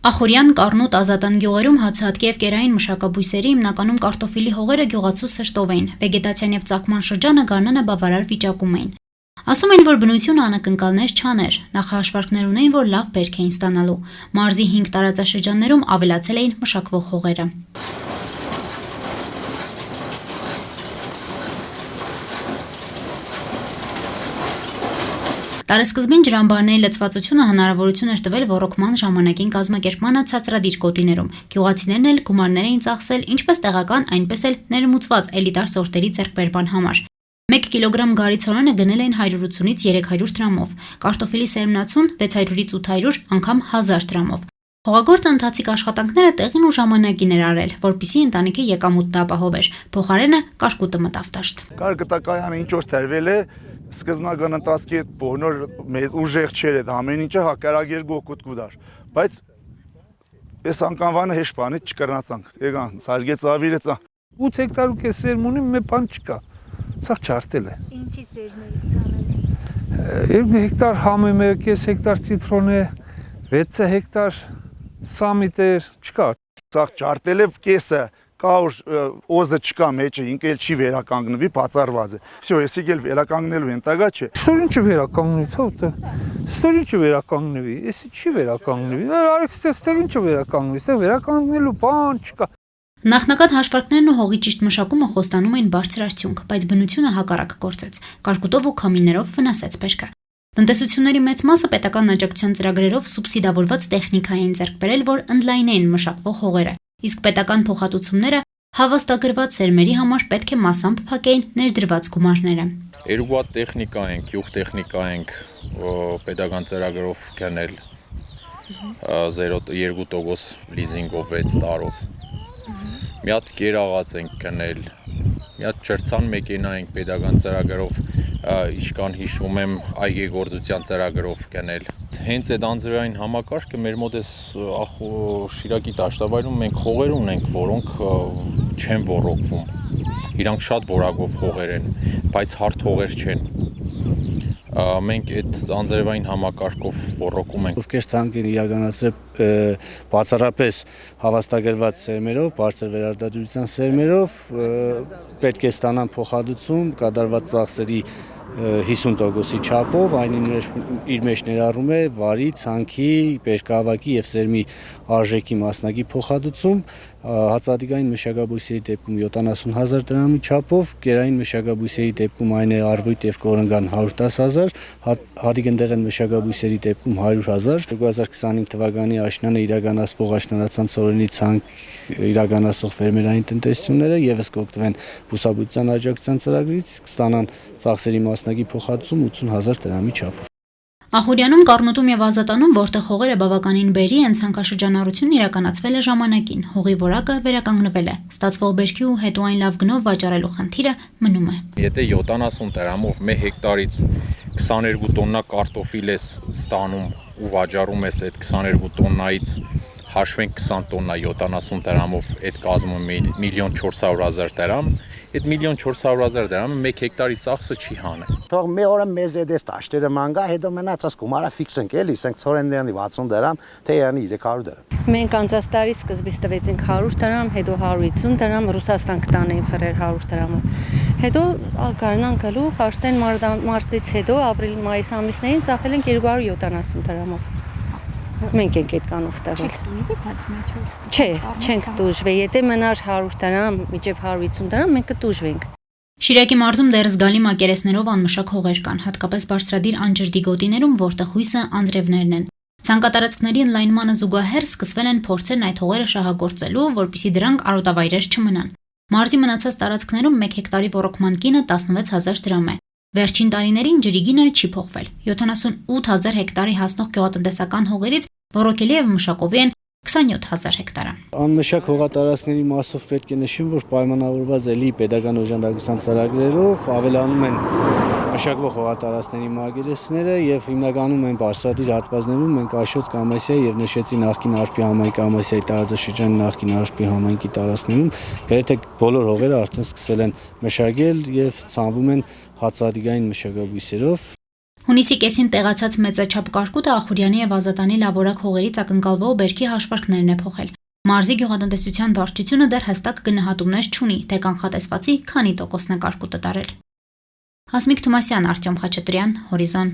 Ախորյան, Կառնոտ, Ազատան գյուղերում հացահատկի և կերային մշակաբույսերի, հիմնականում կարտոֆիլի հողերը գյուղացու սրտով էին, վեգետացիան և ծագման շրջանը գարնանը բավարար վիճակում էին։ Ասում էին, որ բնությունը անակնկալներ չաներ, նախահաշվարկներ ունեին, որ լավ բերք էին ստանալու։ Մարզի 5 տարածաշրջաններում ավելացել էին մշակվող հողերը։ Տարեսկզբին ջրամբարների լցվածությունը հնարավորություն էր տվել ոռոգման ժամանակին կազմակերպմանը ցածրադիր գոտիներում։ Գյուղացիներն էլ գումարներ էին ծախսել ինչպես տեղական, այնպես էլ ներմուծված էլիտար սորտերի ձեռքբերման համար։ 1 կիլոգրամ գարիցորենը գնել էին 180-ից 300 դրամով, կարտոֆիլի սերմնացուն 600-ից 800, անգամ 1000 դրամով։ Հողագործը ընթացիկ աշխատանքները տեղին ու ժամանակին էր արել, որպեսզի ընտանիքի եկամուտն ապահովեր։ Փոխարենը կարկուտը մտավ դաշտ։ Կարկտակայանը ինչ որ թերվել է, սկզբնական ընթացքի բոլոր ուժեղ չէր այդ ամեն ինչը հակարագեր գոկուտ կուդար, բայց այս անգամվանը հեշտ բանի չկրնացանք, եկան սարգեց ավիրեց 8 հեկտար ու կես սերմ ունի, մի բան չկա, սա չարտել է։ Ինչի սերմերիք ցանել։ 2 հեկտար համեմ է, կես հեկտար ցիտրոն է, 6 հեկտար սամիտ է, չկա։ Սա չարտել է կեսը Կար օզը չկա մեջը, ինքը էլ չի վերականգնվի, բացառված է։ Всё, եսի գել վերականգնելու են, տագա չէ։ Ստոր ինչը վերականգնվի, թողտը։ Ստոր ինչը վերականգնվի, եսի չի վերականգնվի։ Արեք ստեղ ինչը վերականգնվի, ստեղ վերականգնելու բան չկա։ Նախնական հաշվարկներն ու հողի ճիշտ մշակումը խոստանում էին բարձր արդյունք, բայց բնությունը հակառակ գործեց։ Կարկուտով ու քամիներով վնասեց բերքը։ Տնտեսությունների մեծ մասը պետական աջակցության ծրագրերով սուբսիդավորված տեխնիկա էին ձեռք բերել, որ ընդլայնեին մշակվող հողերը։ Իսկ պետական փոխհատուցումները հավաստագրված սերմերի համար պետք է մասամբ փակեին ներդրված գումարները։ Երկու հատ տեխնիկա ենք, յուղ տեխնիկա ենք պետական ծրագրով գնել 0.2% լիզինգով 6 տարով։ Մի հատ կերաղաց ենք գնել, մի հատ չրցան մեքենա ենք պետական ծրագրով, իշքան հիշում եմ այգեգործության ծրագրով գնել։ Հենց այդ անձրևային համակարգը մեր մոտ էս Շիրակի դաշտավայրում մենք հողեր ունենք, որոնք չեն ոռոգվում։ Իրանք շատ որակով հողեր են, բայց հարթ հողեր չեն։ Մենք այդ անձրևային համակարգով ոռոգում ենք։ Ովքեր ցանկ են իրականացրել բացառապես հավաստագրված սերմերով, բարձր վերարտադրության սերմերով, պետք է ստանան փոխհատուցում կատարված ծախսերի 50%-ի չափով, այն իր մեջ ներառում է վարի, ցանքի, բերքահավաքի եւ սերմի արժեքի մասնակի փոխհատուցում, հացահատիկային մշակաբույսերի դեպքում 70,000 դրամի չափով, կերային մշակաբույսերի դեպքում այն է արվույթ եւ կորնգան 110,000, հատիկնդեղեն մշակաբույսերի դեպքում 100,000, 2025 թվականի աշնանը իրականացվող աշնանացան ծորենի ցանկ իրականացող ֆերմերային տնտեսությունները եւս կօգտվեն բուսաբուծության աջակցության ծրագրից, կստանան ծախսերի մասնակի փոխհատուցում 80,000 դրամի չափով։ Ախորյանում, Կառնոտում եւ Ազատանում, որտեղ հողերը բավականին բերի են, ցանկաշրջանառությունն իրականացվել է ժամանակին, հողի որակը վերականգնվել է, ստացվող բերքի ու հետո այն լավ գնով վաճառելու խնդիրը մնում է։ Եթե 70 դրամով 1 հեկտարից 22 տոննա կարտոֆիլ ես ստանում ու վաճառում ես այդ 22 տոննայից հաշվենք 20 տոննա 70 դրամով, այդ կազմում է 1,400,000 դրամ, այդ 1,400,000 դրամը 1 հեկտարի ծախսը չի հանել։ Թող մի օրը մեզ այդ տաշտերը մանգա, հետո մնացած գումարը ֆիքս ենք էլի, ասենք ծորեններնի 60 դրամ, թե յանի 300 դրամ։ Մենք անցած տարի սկզբից տվեցինք 100 դրամ, հետո 150 դրամ, Ռուսաստան կտանեին ֆրեր 100 դրամով։ Հետո գարնան գլուխ, արդեն մարտից հետո ապրիլ-մայիս ամիսներին ծախել ենք 270 դրամով։ Մենք ենք այդ կանով տվել։ Չեք դուժվի բաց մեջ։ Չէ, չենք դուժվի, եթե մնար 100 դրամ, մինչև 150 դրամ մենք կդուժվենք։ Շիրակի մարզում դեռ զգալի մակերեսներով անմշակ հողեր կան, հատկապես բարձրադիր անջրդի գոտիներում, որտեղ հույսը անձրևներն են։ Ցանկատարածքների ընդլայնմանը զուգահեռ սկսվել են փորձերն այդ հողերը շահագործելու, որպեսզի դրանք արոտավայրեր չմնան։ Մարզի մնացած տարածքներում 1 հեկտարի ոռոգման գինը 16,000 դրամ է։ Վերջին տարիներին ջրի գինը չի փոխվել։ 78,000 հեկտարի հասնող գյուղատնտեսական հողերից ոռոգելի եւ մշակովի են 27,000 հեկտարը։ Անմշակ հողատարածքների մասով պետք է նշեմ, որ պայմանավորված էլի պետական օժանդակության ծրագրերով ավելանում են մշակվող հողատարածքների մակերեսները եւ հիմնականում են բարձրադիր հատվածներում մենք Աշոտ Կամասիայի եւ նշեցի նախկին Արփի համայնքի Կամասիայի տարածաշրջանի նախկին Արփի համայնքի տարածքներում գրեթե բոլոր հողերը արդեն սկսել են մշակել եւ ցանվում են հացահատիկային մշակաբույսերով։ Հունիսի կեսին տեղացած մեծաչափ կարկուտը Ախուրյանի եւ Ազատանի լավորակ հողերից ակնկալվող բերքի հաշվարկներն է փոխել։ Մարզի գյուղատնտեսության վարչությունը դեռ հստակ գնահատումներ չունի, թե կանխատեսվածի քանի տոկոսն է կարկուտը տարել։ Հասմիկ Թումասյան, Արտյոմ Խաչատրյան, Հորիզոն։